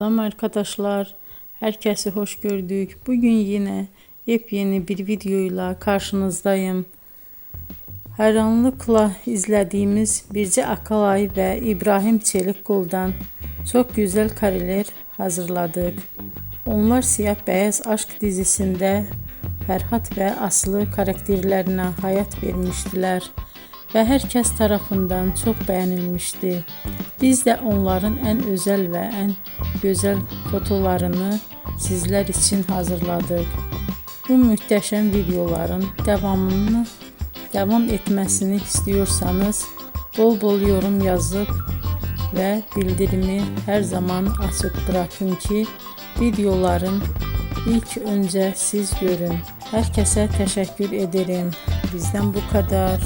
Selam arkadaşlar, herkese hoş gördük. Bugün yine yepyeni bir videoyla karşınızdayım. Hayranlıkla izlediğimiz Birce Akalay ve İbrahim Çelikkol'dan çok güzel kareler hazırladık. Onlar Siyah Beyaz Aşk dizisinde Ferhat ve Aslı karakterlerine hayat vermiştiler ve herkes tarafından çok beğenilmişti. Biz de onların en özel ve en güzel fotolarını sizler için hazırladık. Bu muhteşem videoların devam etmesini istiyorsanız bol bol yorum yazıp ve bildirimi her zaman açık bırakın ki videoların ilk önce siz görün. Herkese teşekkür ederim. Bizden bu kadar.